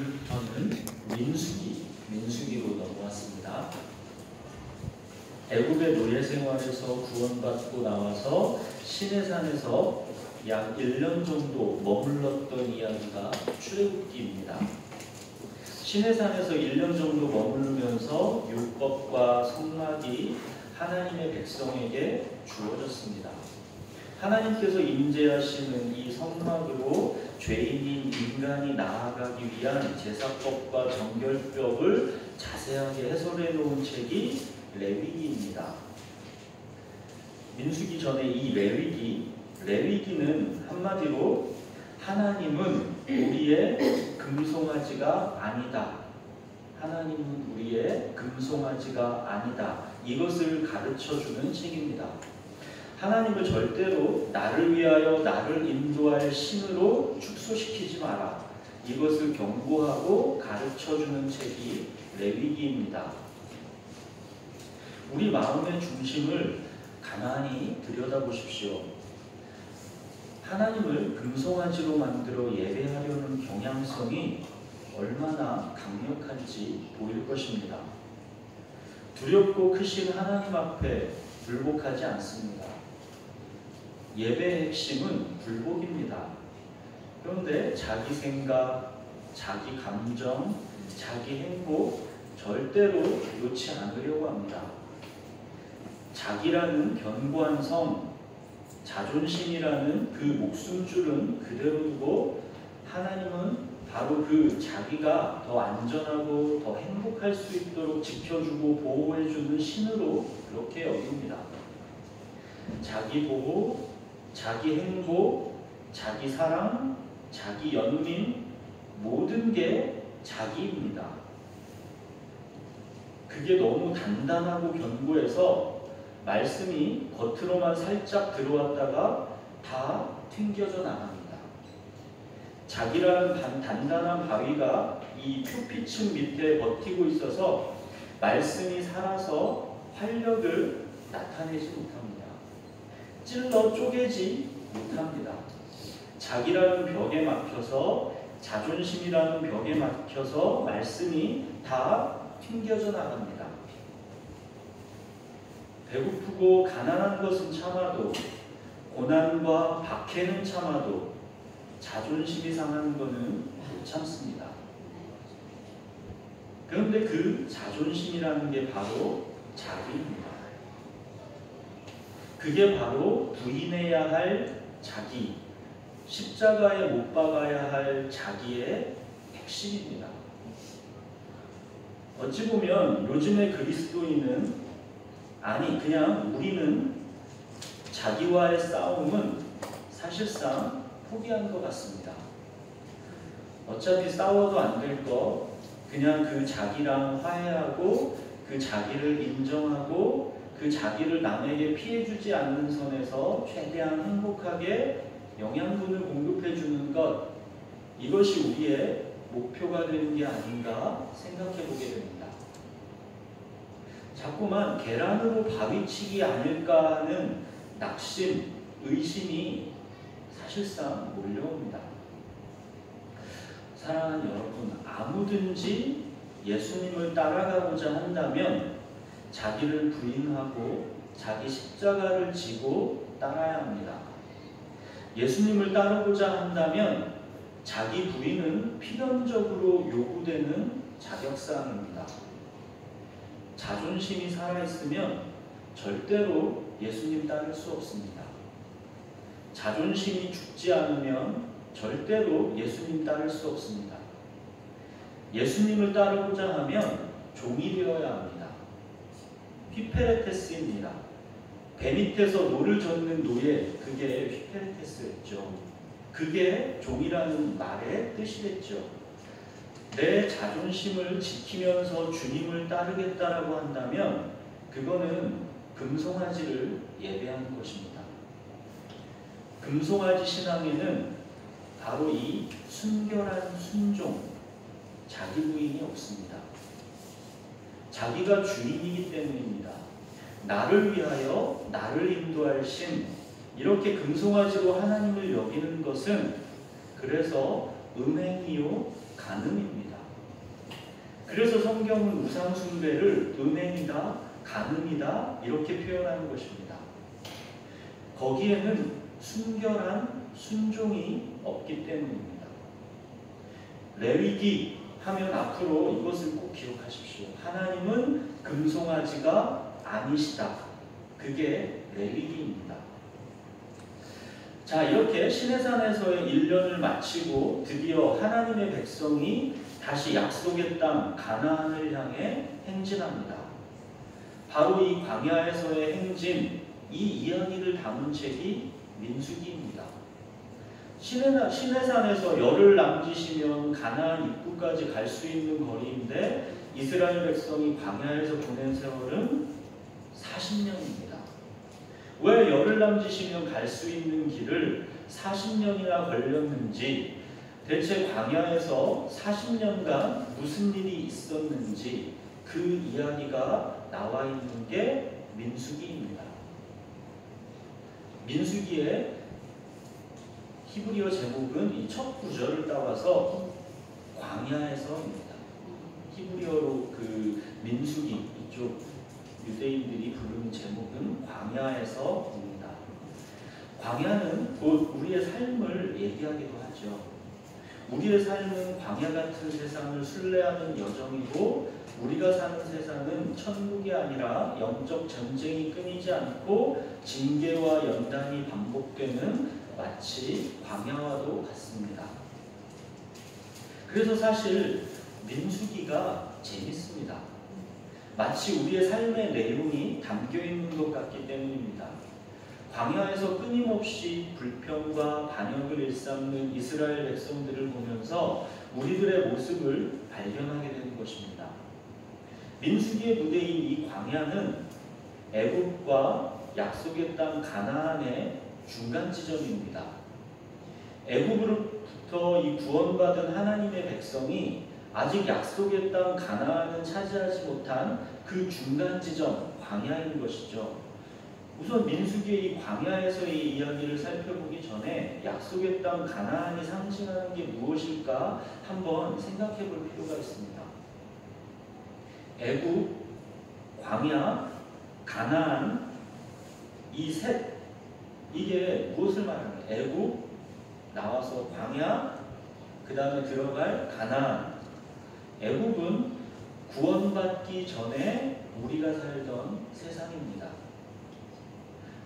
오늘부터는 민수기로 넘어왔습니다. 애굽의 노예 생활에서 구원받고 나와서 시내산에서 약 1년 정도 머물렀던 이야기가 출애굽기입니다. 시내산에서 1년 정도 머무르면서 율법과 성막이 하나님의 백성에게 주어졌습니다. 하나님께서 임재하시는 이 성막으로 죄인인 인간이 나아가기 위한 제사법과 정결법을 자세하게 해설해 놓은 책이 레위기입니다. 민수기 전에 이 레위기는 한마디로 하나님은 우리의 금송아지가 아니다. 하나님은 우리의 금송아지가 아니다. 이것을 가르쳐주는 책입니다. 하나님을 절대로 나를 위하여 나를 인도할 신으로 축소시키지 마라. 이것을 경고하고 가르쳐주는 책이 레위기입니다. 우리 마음의 중심을 가만히 들여다보십시오. 하나님을 금송아지로 만들어 예배하려는 경향성이 얼마나 강력한지 보일 것입니다. 두렵고 크신 하나님 앞에 불복하지 않습니다. 예배의 핵심은 불복입니다. 그런데 자기 생각, 자기 감정, 자기 행복 절대로 놓지 않으려고 합니다. 자기라는 견고한 성, 자존심이라는 그 목숨줄은 그대로 두고 하나님은 바로 그 자기가 더 안전하고 더 행복할 수 있도록 지켜주고 보호해주는 신으로 그렇게 여깁니다. 자기 보호, 자기 행복, 자기 사랑, 자기 연민, 모든 게 자기입니다. 그게 너무 단단하고 견고해서 말씀이 겉으로만 살짝 들어왔다가 다 튕겨져 나갑니다. 자기라는 단단한 바위가 이 표피층 밑에 버티고 있어서 말씀이 살아서 활력을 나타내지 못합니다. 찔러 쪼개지 못합니다. 자기라는 벽에 막혀서 자존심이라는 벽에 막혀서 말씀이 다 튕겨져 나갑니다. 배고프고 가난한 것은 참아도 고난과 박해는 참아도 자존심이 상하는 것은 못 참습니다. 그런데 그 자존심이라는 게 바로 자기입니다. 그게 바로 부인해야 할 자기, 십자가에 못 박아야 할 자기의 핵심입니다. 어찌 보면 요즘의 그리스도인은 그냥 우리는 자기와의 싸움은 사실상 포기한 것 같습니다. 어차피 싸워도 안 될 거 그냥 그 자기랑 화해하고 그 자기를 인정하고 그 자기를 남에게 피해주지 않는 선에서 최대한 행복하게 영양분을 공급해주는 것, 이것이 우리의 목표가 되는 게 아닌가 생각해 보게 됩니다. 자꾸만 계란으로 바위치기 아닐까 하는 낙심, 의심이 사실상 몰려옵니다. 사랑하는 여러분, 아무든지 예수님을 따라가고자 한다면 자기를 부인하고 자기 십자가를 지고 따라야 합니다. 예수님을 따르고자 한다면 자기 부인은 필연적으로 요구되는 자격사항입니다. 자존심이 살아있으면 절대로 예수님 따를 수 없습니다. 자존심이 죽지 않으면 절대로 예수님 따를 수 없습니다. 예수님을 따르고자 하면 종이 되어야 합니다. 휘페레테스입니다. 배 밑에서 노를 젓는 노예, 그게 휘페레테스였죠. 그게 종이라는 말의 뜻이 됐죠. 내 자존심을 지키면서 주님을 따르겠다라고 한다면 그거는 금송아지를 예배하는 것입니다. 금송아지 신앙에는 바로 이 순결한 순종, 자기 부인이 없습니다. 자기가 주인이기 때문입니다. 나를 위하여 나를 인도할 신, 이렇게 금송아지로 하나님을 여기는 것은 그래서 음행이요 간음입니다. 그래서 성경은 우상 숭배를 음행이다, 간음이다 이렇게 표현하는 것입니다. 거기에는 순결한 순종이 없기 때문입니다. 레위기 하면 앞으로 이것을 꼭 기억하십시오. 하나님은 금송아지가 아니시다. 그게 레위기입니다. 자, 이렇게 시내산에서의 1년을 마치고 드디어 하나님의 백성이 다시 약속의 땅 가나안을 향해 행진합니다. 바로 이 광야에서의 행진, 이 이야기를 담은 책이 민수기입니다. 시내산에서 열흘 남짓이면 가나안 입구까지 갈 수 있는 거리인데 이스라엘 백성이 광야에서 보낸 세월은 40년입니다. 왜 열흘 남짓이면 갈 수 있는 길을 40년이나 걸렸는지, 대체 광야에서 40년간 무슨 일이 있었는지 그 이야기가 나와 있는 게 민수기입니다. 민수기의 히브리어 제목은 이 첫 구절을 따와서 광야에서입니다. 히브리어로 그 민수기 이쪽 유대인들이 부르는 제목은 광야에서입니다. 광야는 곧 우리의 삶을 얘기하기도 하죠. 우리의 삶은 광야 같은 세상을 순례하는 여정이고 우리가 사는 세상은 천국이 아니라 영적 전쟁이 끊이지 않고 징계와 연단이 반복되는 마치 광야와도 같습니다. 그래서 사실 민수기가 재밌습니다. 마치 우리의 삶의 내용이 담겨있는 것 같기 때문입니다. 광야에서 끊임없이 불평과 반역을 일삼는 이스라엘 백성들을 보면서 우리들의 모습을 발견하게 되는 것입니다. 민수기의 무대인 이 광야는 애굽과 약속의 땅 가나안의 중간 지점입니다. 애굽으로부터 이 구원받은 하나님의 백성이 아직 약속의 땅 가나안은 차지하지 못한 그 중간 지점 광야인 것이죠. 우선 민수기의 이 광야에서의 이야기를 살펴보기 전에 약속의 땅 가나안이 상징하는 게 무엇일까 한번 생각해 볼 필요가 있습니다. 애굽, 광야, 가나안 이 셋, 이게 무엇을 말합니까? 애굽 나와서 광야, 그 다음에 들어갈 가나안. 애굽은 구원받기 전에 우리가 살던 세상입니다.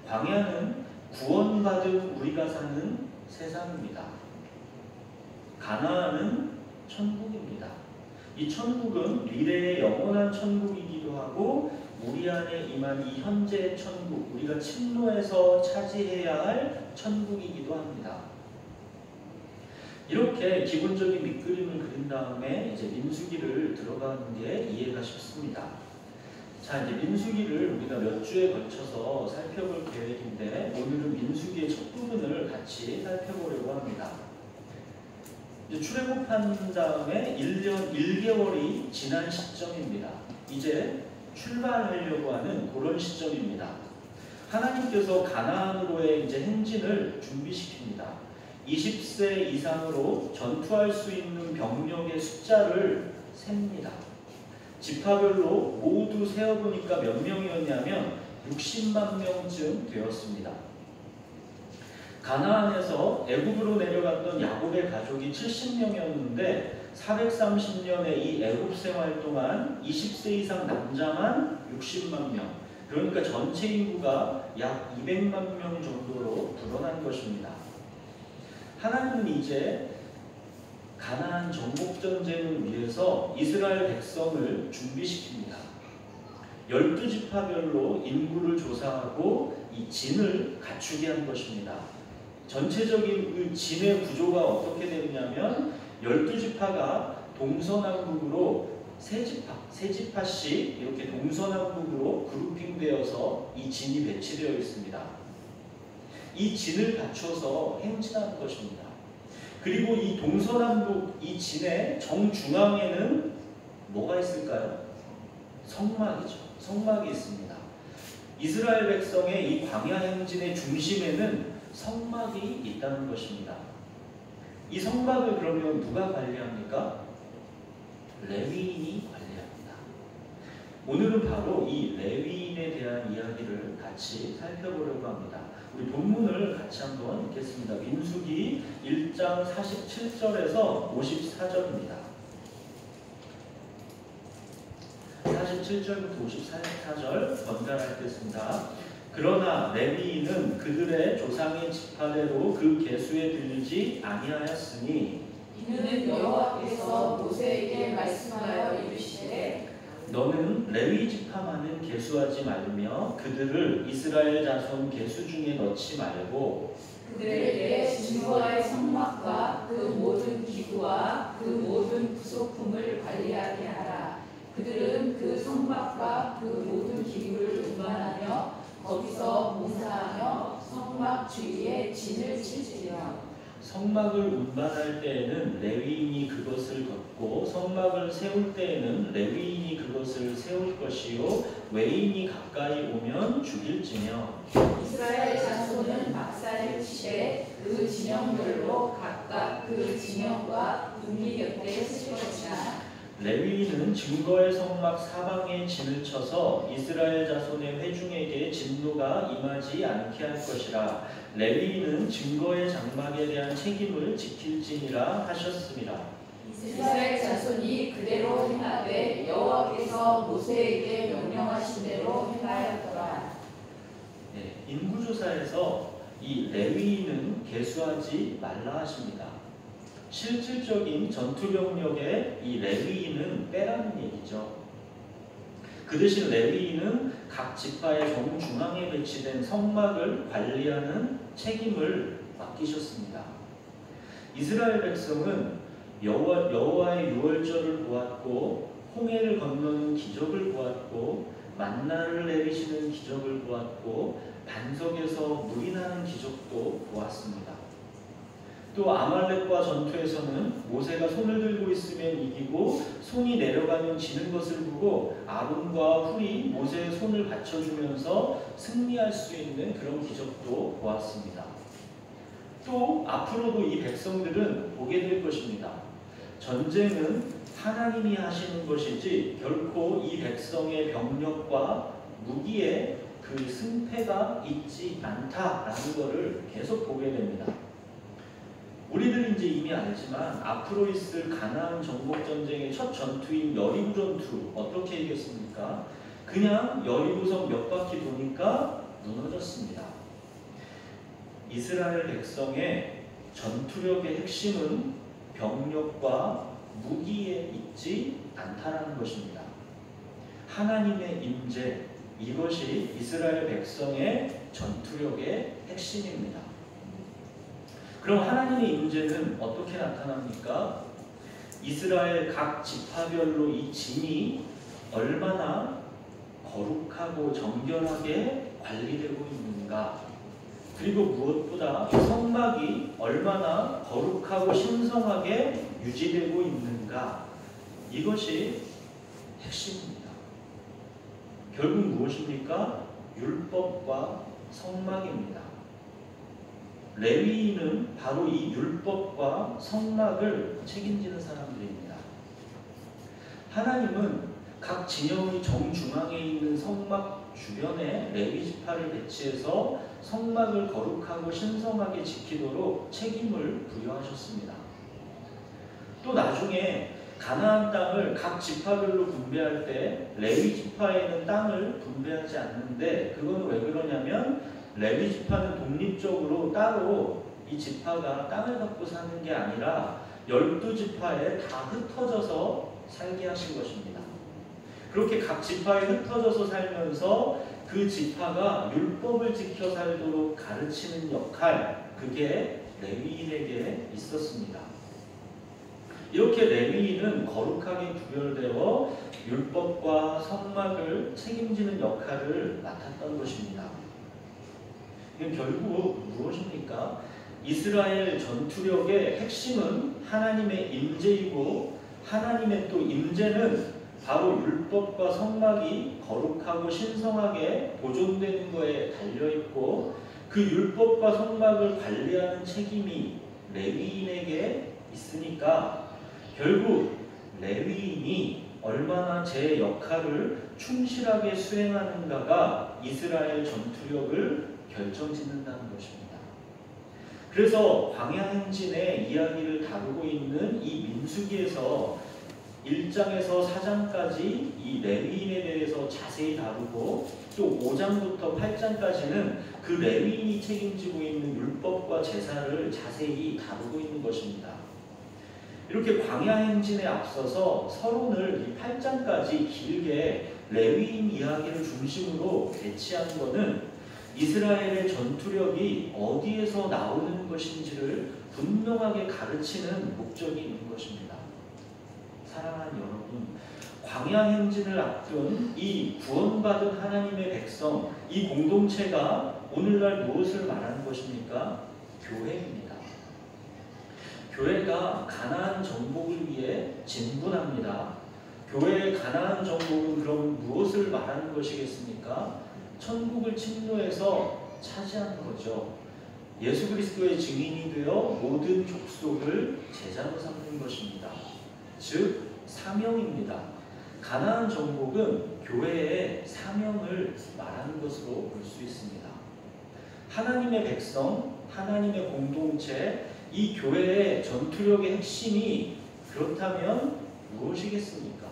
광야는 구원받은 우리가 사는 세상입니다. 가나안은 천국입니다. 이 천국은 미래의 영원한 천국이기도 하고 우리 안에 임한 이 현재의 천국, 우리가 침노해서 차지해야 할 천국이기도 합니다. 이렇게 기본적인 밑그림을 그린 다음에 이제 민수기를 들어가는 게 이해가 쉽습니다. 자, 이제 민수기를 우리가 몇 주에 걸쳐서 살펴볼 계획인데 오늘은 민수기의 첫 부분을 같이 살펴보려고 합니다. 이제 출애굽한 다음에 1년 1개월이 지난 시점입니다. 이제 출발하려고 하는 그런 시점입니다. 하나님께서 가나안으로의 이제 행진을 준비시킵니다. 20세 이상으로 전투할 수 있는 병력의 숫자를 셉니다. 지파별로 모두 세어보니까 몇 명이었냐면 60만 명쯤 되었습니다. 가나안에서 애굽으로 내려갔던 야곱의 가족이 70명이었는데 430년의 이 애굽 생활 동안 20세 이상 남자만 60만 명, 그러니까 전체 인구가 약 200만 명 정도로 불어난 것입니다. 하나님은 이제 가나안 정복 전쟁을 위해서 이스라엘 백성을 준비시킵니다. 12지파별로 인구를 조사하고 이 진을 갖추게 한 것입니다. 전체적인 그 진의 구조가 어떻게 되느냐면 12지파가 동서남북으로 세 지파씩 이렇게 동서남북으로 그룹핑되어서 이 진이 배치되어 있습니다. 이 진을 갖춰서 행진하는 것입니다. 그리고 이 동서남북 이 진의 정중앙에는 뭐가 있을까요? 성막이죠. 성막이 있습니다. 이스라엘 백성의 이 광야 행진의 중심에는 성막이 있다는 것입니다. 이 성막을 그러면 누가 관리합니까? 레위인이 관리합니다. 오늘은 바로 이 레위인에 대한 이야기를 같이 살펴보려고 합니다. 우리 본문을 같이 한번 읽겠습니다. 민수기 1장 47절에서 54절입니다. 47절부터 54절 번갈아 읽겠습니다. 그러나 레위인은 그들의 조상의 지파대로 그 계수에 들지 아니하였으니 이는 여호와께서 모세에게 말씀하여 이르시되 너는 레위 지파만은 계수하지 말며 그들을 이스라엘 자손 계수 중에 넣지 말고 그들에게 진거의 성막과 그 모든 기구와 그 모든 부속품을 관리하게 하라. 그들은 그 성막과 그 모든 기구를 운반하며 거기서 봉사하며 성막 주위에 진을 칠지며 성막을 운반할 때에는 레위인이 그것을 걷고 성막을 세울 때에는 레위인이 그것을 세울 것이요 외인이 가까이 오면 죽일지며 이스라엘 자손은 막사를 치되 그 진영별로 각각 그 진영과 분기 곁에 쓰실 것이나 레위인은 증거의 성막 사방에 진을 쳐서 이스라엘 자손의 회중에게 진노가 임하지 않게 할 것이라. 레위인은 증거의 장막에 대한 책임을 지킬지니라 하셨습니다. 이스라엘 자손이 그대로 행하되 여호와께서 모세에게 명령하신 대로 행하였더라. 인구조사에서 이 레위인은 계수하지 말라 하십니다. 실질적인 전투병력에 이 레위인은 빼라는 얘기죠. 그 대신 레위인은 각 지파의 정중앙에 배치된 성막을 관리하는 책임을 맡기셨습니다. 이스라엘 백성은 여호와의 유월절을 보았고 홍해를 건너는 기적을 보았고 만나를 내리시는 기적을 보았고 반석에서 물이 나는 기적도 보았습니다. 또 아말렉과 전투에서는 모세가 손을 들고 있으면 이기고 손이 내려가면 지는 것을 보고 아론과 훌이 모세의 손을 받쳐주면서 승리할 수 있는 그런 기적도 보았습니다. 또 앞으로도 이 백성들은 보게 될 것입니다. 전쟁은 하나님이 하시는 것이지 결코 이 백성의 병력과 무기에 그 승패가 있지 않다라는 것을 계속 보게 됩니다. 우리들은 이제 이미 알지만 앞으로 있을 가나안 정복 전쟁의 첫 전투인 여리고 전투 어떻게 이겼습니까? 그냥 여리고성 몇 바퀴 도니까 무너졌습니다. 이스라엘 백성의 전투력의 핵심은 병력과 무기에 있지 않다라는 것입니다. 하나님의 임재, 이것이 이스라엘 백성의 전투력의 핵심입니다. 그럼 하나님의 임재는 어떻게 나타납니까? 이스라엘 각 지파별로 이 진이 얼마나 거룩하고 정결하게 관리되고 있는가, 그리고 무엇보다 성막이 얼마나 거룩하고 신성하게 유지되고 있는가, 이것이 핵심입니다. 결국 무엇입니까? 율법과 성막입니다. 레위인은 바로 이 율법과 성막을 책임지는 사람들입니다. 하나님은 각 진영의 정중앙에 있는 성막 주변에 레위 지파를 배치해서 성막을 거룩하고 신성하게 지키도록 책임을 부여하셨습니다. 또 나중에 가나안 땅을 각 지파별로 분배할 때 레위 지파에는 땅을 분배하지 않는데, 그건 왜 그러냐면 레위 지파는 독립적으로 따로 이 지파가 땅을 갖고 사는 게 아니라 12지파에 다 흩어져서 살게 하신 것입니다. 그렇게 각 지파에 흩어져서 살면서 그 지파가 율법을 지켜 살도록 가르치는 역할, 그게 레위인에게 있었습니다. 이렇게 레위인은 거룩하게 구별되어 율법과 성막을 책임지는 역할을 맡았던 것입니다. 이건 결국 무엇입니까? 이스라엘 전투력의 핵심은 하나님의 임재이고, 하나님의 또 임재는 바로 율법과 성막이 거룩하고 신성하게 보존되는 것에 달려있고, 그 율법과 성막을 관리하는 책임이 레위인에게 있으니까 결국 레위인이 얼마나 제 역할을 충실하게 수행하는가가 이스라엘 전투력을 결정짓는다는 것입니다. 그래서 광야 행진의 이야기를 다루고 있는 이 민수기에서 1장에서 4장까지 이 레위인에 대해서 자세히 다루고 또 5장부터 8장까지는 그 레위인이 책임지고 있는 율법과 제사를 자세히 다루고 있는 것입니다. 이렇게 광야 행진에 앞서서 서론을 이 8장까지 길게 레위인 이야기를 중심으로 배치한 것은 이스라엘의 전투력이 어디에서 나오는 것인지를 분명하게 가르치는 목적이 있는 것입니다. 사랑하는 여러분, 광야 행진을 앞둔 이 구원받은 하나님의 백성, 이 공동체가 오늘날 무엇을 말하는 것입니까? 교회입니다. 교회가 가나안 정복을 위해 진군합니다. 교회의 가나안 정복은 그럼 무엇을 말하는 것이겠습니까? 천국을 침노해서 차지하는 거죠. 예수 그리스도의 증인이 되어 모든 족속을 제자로 삼는 것입니다. 즉 사명입니다. 가나안 정복은 교회의 사명을 말하는 것으로 볼 수 있습니다. 하나님의 백성, 하나님의 공동체, 이 교회의 전투력의 핵심이 그렇다면 무엇이겠습니까?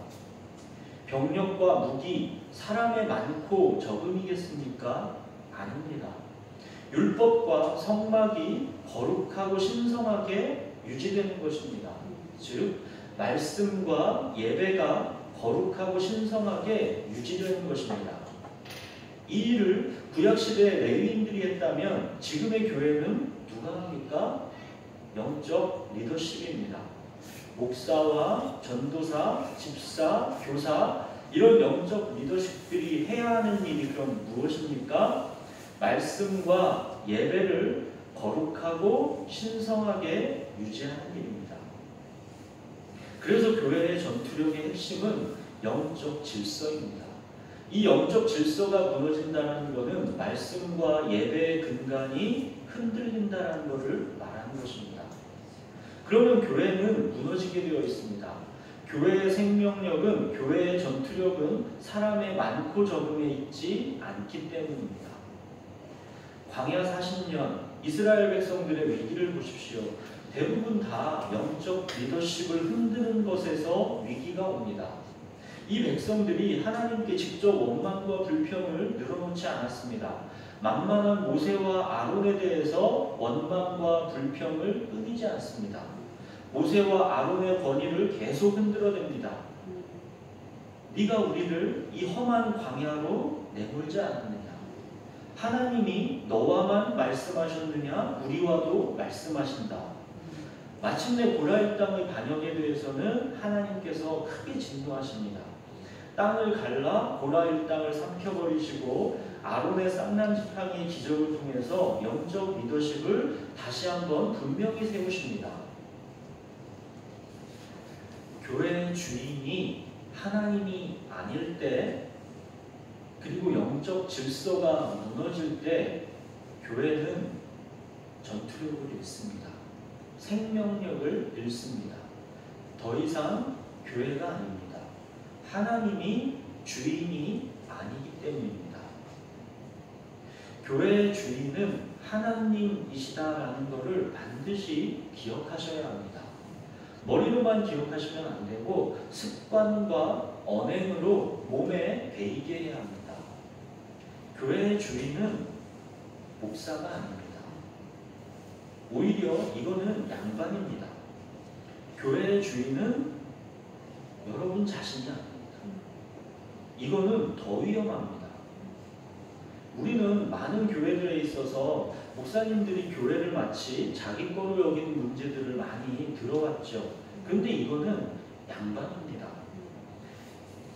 병력과 무기, 사람의 많고 적음이겠습니까? 아닙니다. 율법과 성막이 거룩하고 신성하게 유지되는 것입니다. 즉 말씀과 예배가 거룩하고 신성하게 유지되는 것입니다. 이 일을 구약시대의 레위인들이 했다면 지금의 교회는 누가 합니까? 영적 리더십입니다. 목사와 전도사, 집사, 교사 이런 영적 리더십들이 해야 하는 일이 그럼 무엇입니까? 말씀과 예배를 거룩하고 신성하게 유지하는 일입니다. 그래서 교회의 전투력의 핵심은 영적 질서입니다. 이 영적 질서가 무너진다는 것은 말씀과 예배의 근간이 흔들린다는 것을 말하는 것입니다. 그러면 교회는 무너지게 되어 있습니다. 교회의 생명력은, 교회의 전투력은 사람의 많고 적음에 있지 않기 때문입니다. 광야 40년 이스라엘 백성들의 위기를 보십시오. 대부분 다 영적 리더십을 흔드는 것에서 위기가 옵니다. 이 백성들이 하나님께 직접 원망과 불평을 늘어놓지 않았습니다. 만만한 모세와 아론에 대해서 원망과 불평을 끊이지 않습니다. 모세와 아론의 권위를 계속 흔들어댑니다. 네가 우리를 이 험한 광야로 내몰지 않았느냐? 하나님이 너와만 말씀하셨느냐? 우리와도 말씀하신다. 마침내 고라일 땅의 반역에 대해서는 하나님께서 크게 진노하십니다. 땅을 갈라 고라일 땅을 삼켜버리시고 아론의 쌍난 지팡이의 기적을 통해서 영적 리더십을 다시 한번 분명히 세우십니다. 교회의 주인이 하나님이 아닐 때, 그리고 영적 질서가 무너질 때 교회는 전투력을 잃습니다. 생명력을 잃습니다. 더 이상 교회가 아닙니다. 하나님이 주인이 아니기 때문입니다. 교회의 주인은 하나님이시다라는 것을 반드시 기억하셔야 합니다. 머리로만 기억하시면 안 되고 습관과 언행으로 몸에 배이게 해야 합니다. 교회의 주인은 목사가 아닙니다. 오히려 이거는 양반입니다. 교회의 주인은 여러분 자신이 아닙니다. 이거는 더 위험합니다. 우리는 많은 교회들에 있어서 목사님들이 교회를 마치 자기 거로 여기는 문제들을 많이 들어왔죠. 그런데 이거는 양반입니다.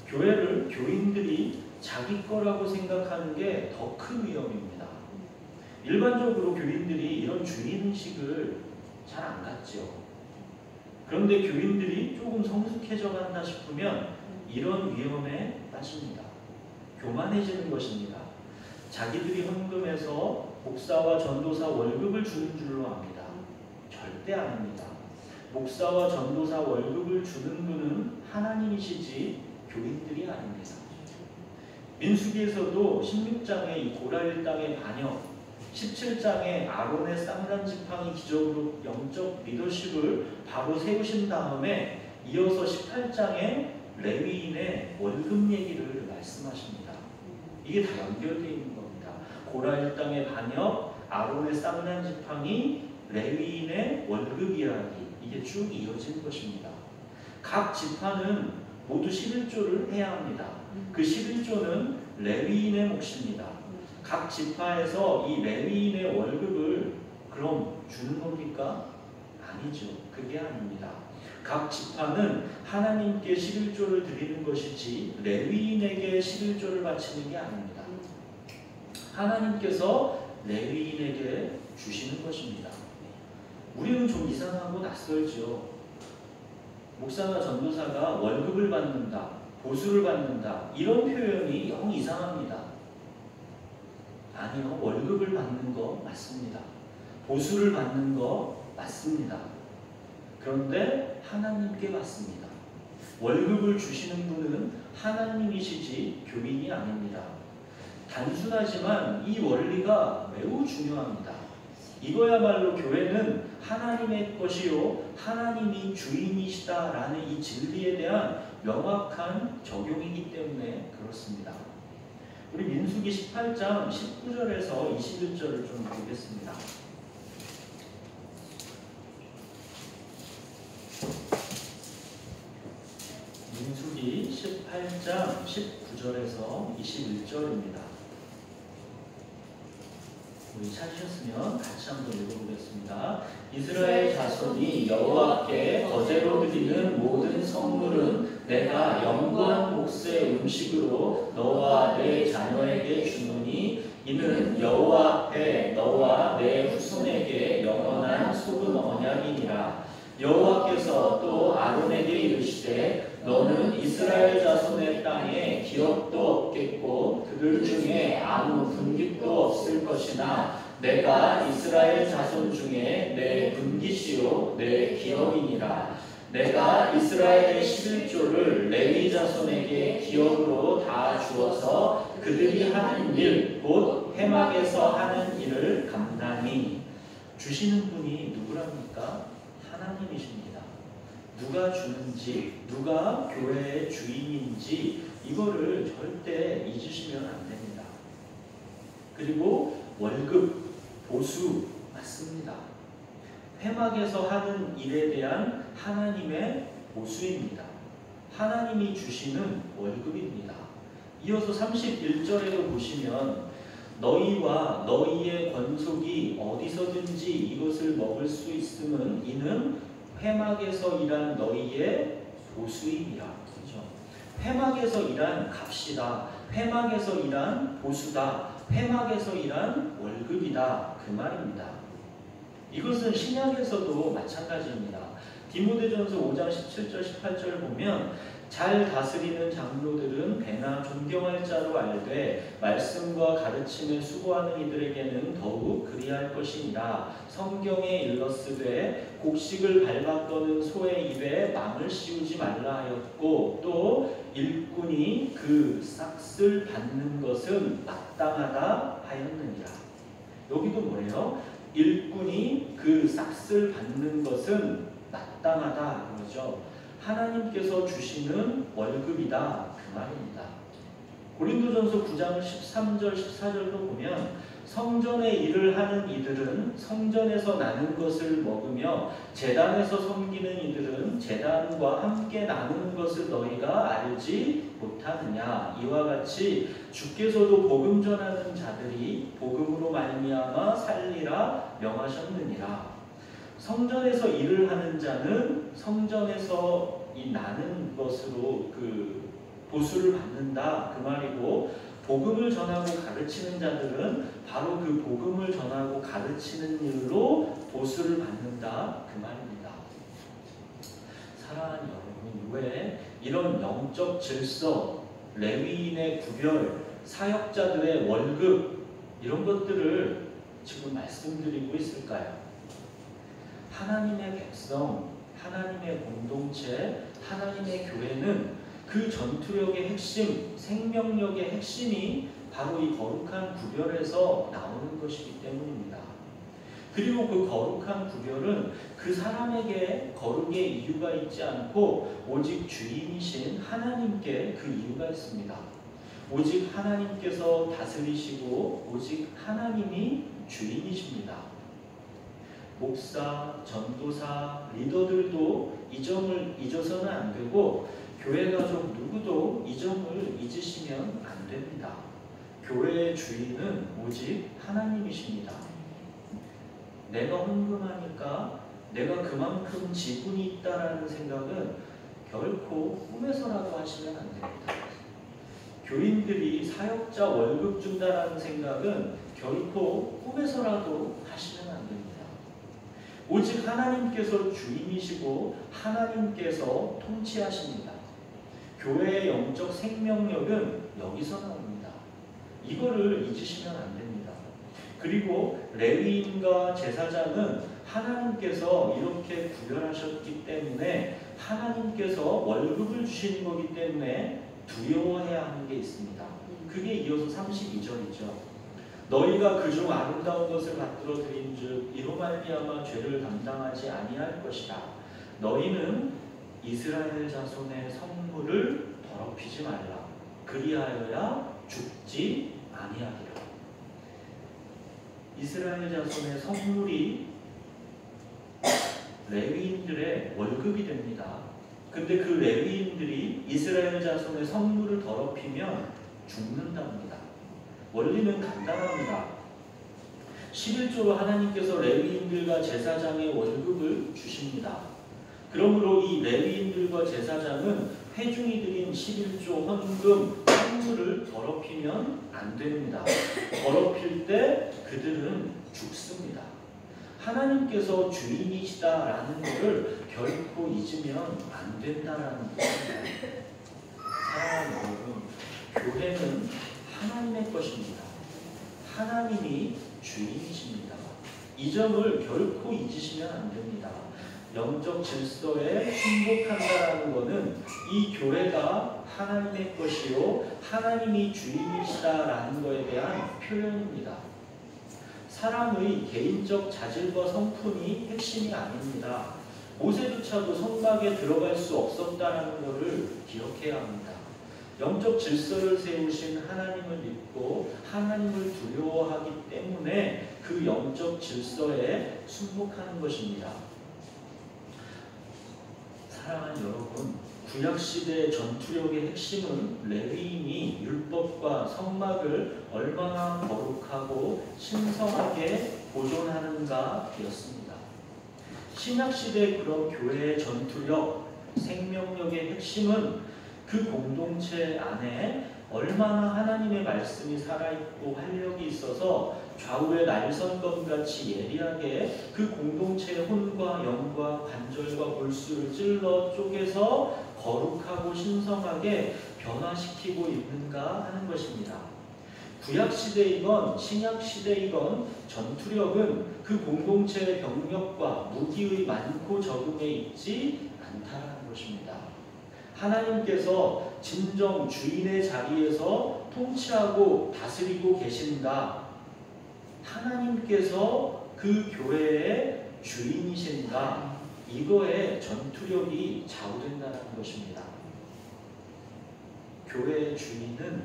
교회를 교인들이 자기 거라고 생각하는 게 더 큰 위험입니다. 일반적으로 교인들이 이런 주인의식을 잘 안 갖죠. 그런데 교인들이 조금 성숙해져 간다 싶으면 이런 위험에 빠집니다. 교만해지는 것입니다. 자기들이 헌금해서 목사와 전도사 월급을 주는 줄로 압니다. 절대 절대 아닙니다. 목사와 전도사 월급을 주는 분은 하나님이시지 교인들이 아닙니다. 민수기에서도 16장의 이 고라일 땅의 반역, 17장에 아론의 쌍난 지팡이 기적으로 영적 리더십을 바로 세우신 다음에 이어서 18장에 레위인의 월급 얘기를 말씀하십니다. 이게 다 연결되어 있는 겁니다. 고라일 땅의 반역, 아론의 쌍난 지팡이, 레위인의 월급 이야기, 이게 쭉 이어진 것입니다. 각 지파는 모두 11조를 해야 합니다. 그 11조는 레위인의 몫입니다. 각 지파에서 이 레위인의 월급을 그럼 주는 겁니까? 아니죠. 그게 아닙니다. 각 지파는 하나님께 11조를 드리는 것이지 레위인에게 11조를 바치는 게 아닙니다. 하나님께서 레위인에게 주시는 것입니다. 우리는 좀 이상하고 낯설죠. 목사나 전도사가 월급을 받는다, 보수를 받는다, 이런 표현이 영 이상합니다. 아니요, 월급을 받는 거 맞습니다. 보수를 받는 거 맞습니다. 그런데 하나님께 받습니다. 월급을 주시는 분은 하나님이시지 교인이 아닙니다. 단순하지만 이 원리가 매우 중요합니다. 이거야말로 교회는 하나님의 것이요 하나님이 주인이시다라는 이 진리에 대한 명확한 적용이기 때문에 그렇습니다. 우리 민수기 18장 19절에서 21절을 좀 보겠습니다. 민수기 18장 19절에서 21절입니다. 우리 찾으셨으면 같이 한번 읽어보겠습니다. 이스라엘 자손이 여호와께 거제로 드리는 모든 성물은 내가 영구한 몫의 음식으로 너와 내 자녀에게 주노니 이는 여호와 앞에 너와 내 후손에게 영원한 소금 언약이니라. 여호와께서 또 아론에게 이르시되 너는 이스라엘 자손의 땅에 기업도 없겠고 그들 중에 아무 분깃도 없을 것이나 내가 이스라엘 자손 중에 내 분깃이요 내 기업이니라. 내가 이스라엘의 11조를 레위 자손에게 기업으로 다 주어서 그들이 하는 일 곧 회막에서 하는 일을 감당히. 주시는 분이 누구랍니까? 하나님이십니다. 누가 주는지, 누가 교회의 주인인지 이거를 절대 잊으시면 안 됩니다. 그리고 월급, 보수 맞습니다. 회막에서 하는 일에 대한 하나님의 보수입니다. 하나님이 주시는 월급입니다. 이어서 31절에도 보시면 너희와 너희의 권속이 어디서든지 이것을 먹을 수 있음은 이는 회막에서 일한 너희의 보수임이라. 그렇죠? 회막에서 일한 값이다. 회막에서 일한 보수다. 회막에서 일한 월급이다. 그 말입니다. 이것은 신약에서도 마찬가지입니다. 디모데전서 5장 17절 18절을 보면 잘 다스리는 장로들은 배나 존경할 자로 알되 말씀과 가르침에 수고하는 이들에게는 더욱 그리할 것이니라. 성경에 일렀으되 곡식을 밟아 떠는 소의 입에 망을 씌우지 말라 하였고 또 일꾼이 그 싹을 받는 것은 마땅하다 하였느니라. 여기도 뭐래요? 일꾼이 그 싹을 받는 것은 마땅하다 그러죠. 하나님께서 주시는 월급이다 그 말입니다. 고린도전서 9장 13절 14절도 보면 성전의 일을 하는 이들은 성전에서 나는 것을 먹으며 제단에서 섬기는 이들은 제단과 함께 나누는 것을 너희가 알지 못하느냐. 이와 같이 주께서도 복음 전하는 자들이 복음으로 말미암아 살리라 명하셨느니라. 성전에서 일을 하는 자는 성전에서 이 나는 것으로 그 보수를 받는다 그 말이고, 복음을 전하고 가르치는 자들은 바로 그 복음을 전하고 가르치는 일로 보수를 받는다 그 말입니다. 사랑하는 여러분, 왜 이런 영적 질서, 레위인의 구별, 사역자들의 월급 이런 것들을 지금 말씀드리고 있을까요? 하나님의 백성, 하나님의 공동체, 하나님의 교회는 그 전투력의 핵심, 생명력의 핵심이 바로 이 거룩한 구별에서 나오는 것이기 때문입니다. 그리고 그 거룩한 구별은 그 사람에게 거룩의 이유가 있지 않고 오직 주인이신 하나님께 그 이유가 있습니다. 오직 하나님께서 다스리시고 오직 하나님이 주인이십니다. 목사, 전도사, 리더들도 이 점을 잊어서는 안 되고 교회 가족 누구도 이 점을 잊으시면 안 됩니다. 교회의 주인은 오직 하나님이십니다. 내가 헌금하니까 내가 그만큼 지분이 있다라는 생각은 결코 꿈에서라도 하시면 안 됩니다. 교인들이 사역자 월급 준다라는 생각은 결코 꿈에서라도 하시면 안 됩니다. 오직 하나님께서 주인이시고 하나님께서 통치하십니다. 교회의 영적 생명력은 여기서 나옵니다. 이거를 잊으시면 안 됩니다. 그리고 레위인과 제사장은 하나님께서 이렇게 구별하셨기 때문에 하나님께서 월급을 주시는 거기 때문에 두려워해야 하는 게 있습니다. 그게 이어서 32절이죠. 너희가 그중 아름다운 것을 받들어 드린즉 이로 말미암아 죄를 담당하지 아니할 것이다. 너희는 이스라엘 자손의 성물을 더럽히지 말라. 그리하여야 죽지 아니하리라. 이스라엘 자손의 성물이 레위인들의 월급이 됩니다. 근데 그 레위인들이 이스라엘 자손의 성물을 더럽히면 죽는답니다. 원리는 간단합니다. 11조로 하나님께서 레위인들과 제사장의 월급을 주십니다. 그러므로 이 레위인들과 제사장은 회중이 드린 11조 헌금 성물을 더럽히면 안 됩니다. 더럽힐 때 그들은 죽습니다. 하나님께서 주인이시다라는 것을 결코 잊으면 안 된다라는 것입니다. 사랑하는 여러분, 교회는 하나님의 것입니다. 하나님이 주인이십니다. 이 점을 결코 잊으시면 안 됩니다. 영적 질서에 순복한다라는 것은 이 교회가 하나님의 것이요 하나님이 주인이시다라는 것에 대한 표현입니다. 사람의 개인적 자질과 성품이 핵심이 아닙니다. 모세조차도 성막에 들어갈 수 없었다는 것을 기억해야 합니다. 영적 질서를 세우신 하나님을 믿고 하나님을 두려워하기 때문에 그 영적 질서에 순복하는 것입니다. 사랑하는 여러분, 구약시대의 전투력의 핵심은 레위인이 율법과 성막을 얼마나 거룩하고 신성하게 보존하는가 였습니다. 신약시대의 그런 교회의 전투력, 생명력의 핵심은 그 공동체 안에 얼마나 하나님의 말씀이 살아있고 활력이 있어서 좌우의 날선검같이 예리하게 그 공동체의 혼과 영과 관절과 골수를 찔러 쪼개서 거룩하고 신성하게 변화시키고 있는가 하는 것입니다. 구약시대이건 신약시대이건 전투력은 그 공동체의 병력과 무기의 많고 적음에 있지 않다는 것입니다. 하나님께서 진정 주인의 자리에서 통치하고 다스리고 계신다. 하나님께서 그 교회의 주인이신다. 이거에 전투력이 좌우된다는 것입니다. 교회의 주인은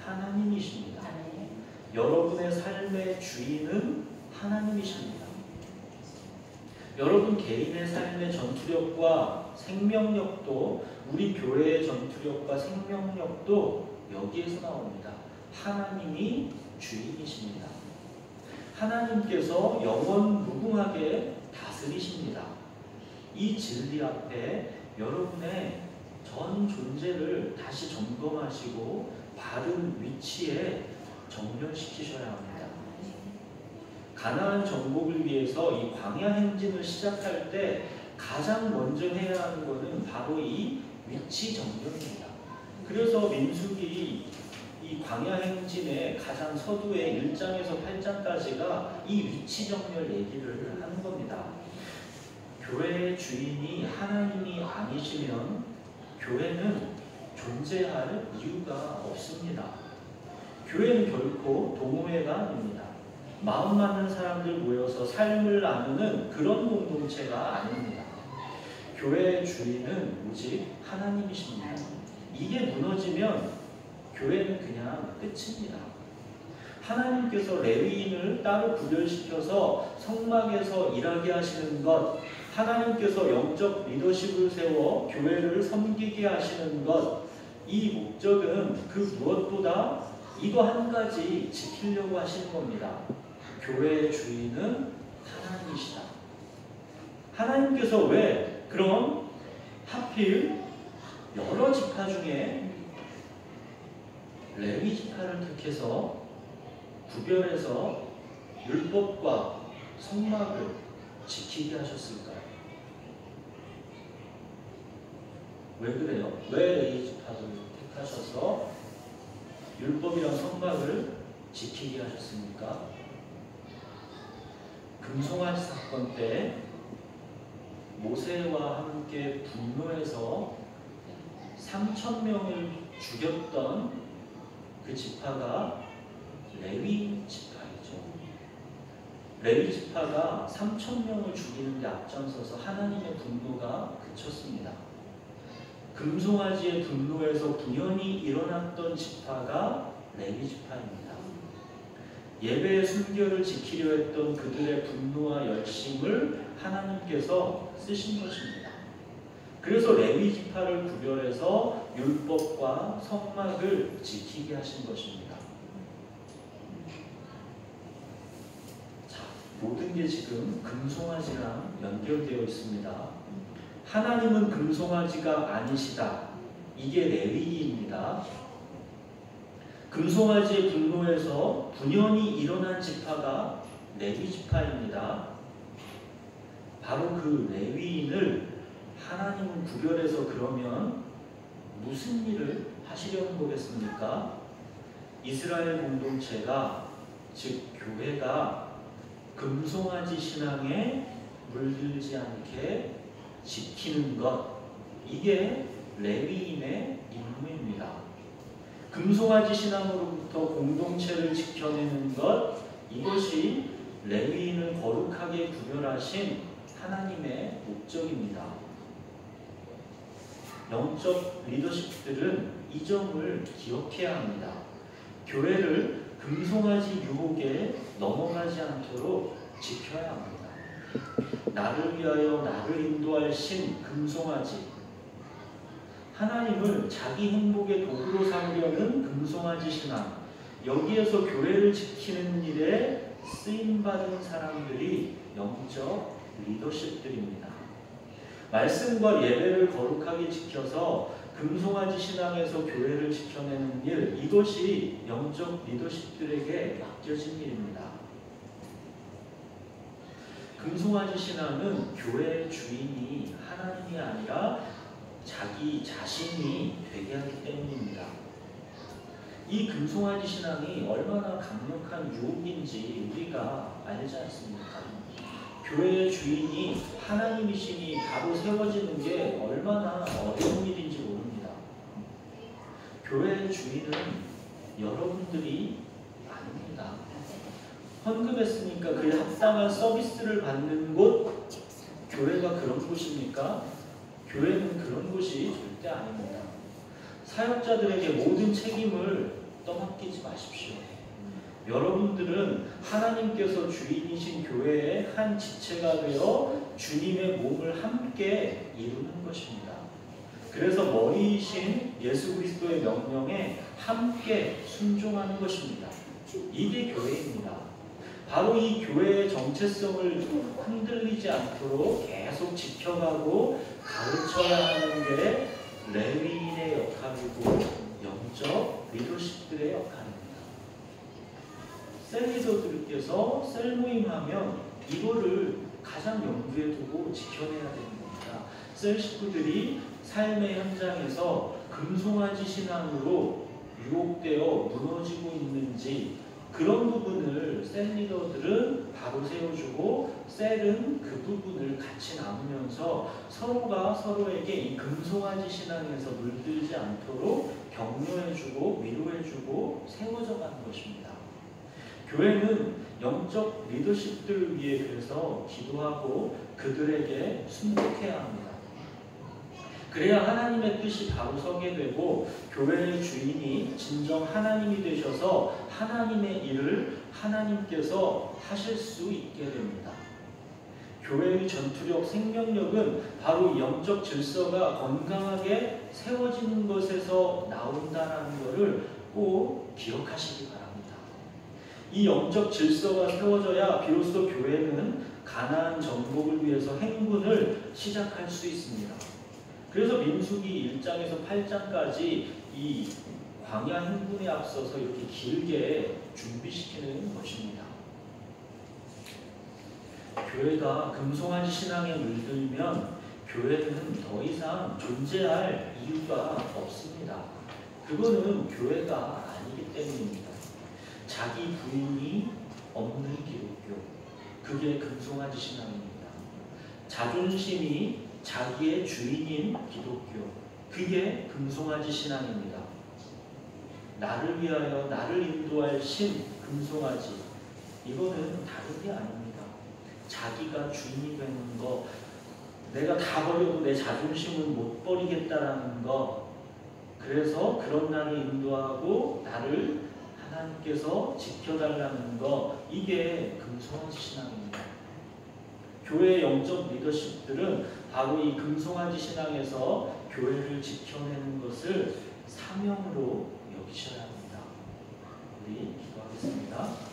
하나님이십니다. 여러분의 삶의 주인은 하나님이십니다. 여러분 개인의 삶의 전투력과 생명력도 우리 교회의 전투력과 생명력도 여기에서 나옵니다. 하나님이 주인이십니다. 하나님께서 영원 무궁하게 다스리십니다. 이 진리 앞에 여러분의 전 존재를 다시 점검하시고 바른 위치에 정렬시키셔야 합니다. 가나안 정복을 위해서 이 광야 행진을 시작할 때 가장 먼저 해야 하는 것은 바로 이 위치 정렬입니다. 그래서 민수기 이 광야 행진의 가장 서두에 1장에서 8장까지가 이 위치 정렬 얘기를 하는 겁니다. 교회의 주인이 하나님이 아니시면 교회는 존재할 이유가 없습니다. 교회는 결코 동호회가 아닙니다. 마음 맞는 사람들 모여서 삶을 나누는 그런 공동체가 아닙니다. 교회의 주인은 오직 하나님이십니다. 이게 무너지면 교회는 그냥 끝입니다. 하나님께서 레위인을 따로 구별시켜서 성막에서 일하게 하시는 것, 하나님께서 영적 리더십을 세워 교회를 섬기게 하시는 것, 이 목적은 그 무엇보다 이거 한 가지 지키려고 하시는 겁니다. 교회의 주인은 하나님이시다. 하나님께서 왜 그럼 하필 여러 지파 중에 레위 지파를 택해서 구별해서 율법과 성막을 지키게 하셨을까요? 왜 그래요? 왜 레위 지파를 택하셔서 율법이랑 성막을 지키게 하셨습니까? 금송아지 사건 때 모세와 함께 분노해서 3,000명을 죽였던 그 지파가 레위 지파이죠. 레위 지파가 3,000명을 죽이는 데 앞장서서 하나님의 분노가 그쳤습니다. 금송아지의 분노에서 분연이 일어났던 지파가 레위 지파입니다. 예배의 순결을 지키려 했던 그들의 분노와 열심을 하나님께서 쓰신 것입니다. 그래서 레위 지파를 구별해서 율법과 성막을 지키게 하신 것입니다. 자, 모든 게 지금 금송아지랑 연결되어 있습니다. 하나님은 금송아지가 아니시다. 이게 레위기입니다. 금송아지의 분노에서 분연이 일어난 지파가 레위 지파입니다. 바로 그 레위인을 하나님은 구별해서 그러면 무슨 일을 하시려는 거겠습니까? 이스라엘 공동체가, 즉 교회가 금송아지 신앙에 물들지 않게 지키는 것, 이게 레위인의 임무입니다. 금송아지 신앙으로부터 공동체를 지켜내는 것, 이것이 레위인을 거룩하게 구별하신 하나님의 목적입니다. 영적 리더십들은 이 점을 기억해야 합니다. 교회를 금송아지 유혹에 넘어가지 않도록 지켜야 합니다. 나를 위하여 나를 인도할 신 금송아지, 하나님을 자기 행복의 도구로 삼으려는 금송아지 신앙, 여기에서 교회를 지키는 일에 쓰임받은 사람들이 영적 리더십들입니다. 말씀과 예배를 거룩하게 지켜서 금송아지 신앙에서 교회를 지켜내는 일, 이것이 영적 리더십들에게 맡겨진 일입니다. 금송아지 신앙은 교회의 주인이 하나님이 아니라 자기 자신이 되게 하기 때문입니다. 이 금송아지 신앙이 얼마나 강력한 유혹인지 우리가 알지 않습니까? 교회의 주인이 하나님이시니 바로 세워지는 게 얼마나 어려운 일인지 모릅니다. 교회의 주인은 여러분들이 아닙니다. 헌금했으니까 그에 합당한 서비스를 받는 곳, 교회가 그런 곳입니까? 교회는 그런 곳이 절대 아닙니다. 사역자들에게 모든 책임을 떠맡기지 마십시오. 여러분들은 하나님께서 주인이신 교회의 한 지체가 되어 주님의 몸을 함께 이루는 것입니다. 그래서 머리이신 예수 그리스도의 명령에 함께 순종하는 것입니다. 이게 교회입니다. 바로 이 교회의 정체성을 흔들리지 않도록 계속 지켜가고 가르쳐야 하는 게 레위인의 역할이고 영적 리더십들의 역할입니다. 셀리더들께서 셀모임하면 이거를 가장 염두에 두고 지켜내야 되는 겁니다. 셀 식구들이 삶의 현장에서 금송아지 신앙으로 유혹되어 무너지고 있는지 그런 부분을 셀 리더들은 바로 세워주고 셀은 그 부분을 같이 나누면서 서로가 서로에게 이 금송아지 신앙에서 물들지 않도록 격려해주고 위로해주고 세워져 가는 것입니다. 교회는 영적 리더십들을 위해 그래서 기도하고 그들에게 순복해야 합니다. 그래야 하나님의 뜻이 바로 서게 되고 교회의 주인이 진정 하나님이 되셔서 하나님의 일을 하나님께서 하실 수 있게 됩니다. 교회의 전투력, 생명력은 바로 영적 질서가 건강하게 세워지는 것에서 나온다는 것을 꼭 기억하시기 바랍니다. 이 영적 질서가 세워져야 비로소 교회는 가나안 정복을 위해서 행군을 시작할 수 있습니다. 그래서 민수기 1장에서 8장까지 이 광야 행군에 앞서서 이렇게 길게 준비시키는 것입니다. 교회가 금송아지 신앙에 물들면 교회는 더 이상 존재할 이유가 없습니다. 그거는 교회가 아니기 때문입니다. 자기 부인이 없는 기독교, 그게 금송아지 신앙입니다. 자존심이 자기의 주인인 기독교, 그게 금송아지 신앙입니다. 나를 위하여 나를 인도할 신 금송아지, 이거는 다른 게 아닙니다. 자기가 주인이 되는 거, 내가 다 버려도 내 자존심은 못 버리겠다라는 거, 그래서 그런 나를 인도하고 나를 하나님께서 지켜달라는 거, 이게 금송아지 신앙입니다. 교회의 영적 리더십들은 바로 이 금송아지 신앙에서 교회를 지켜내는 것을 사명으로 여기셔야 합니다. 우리 기도하겠습니다.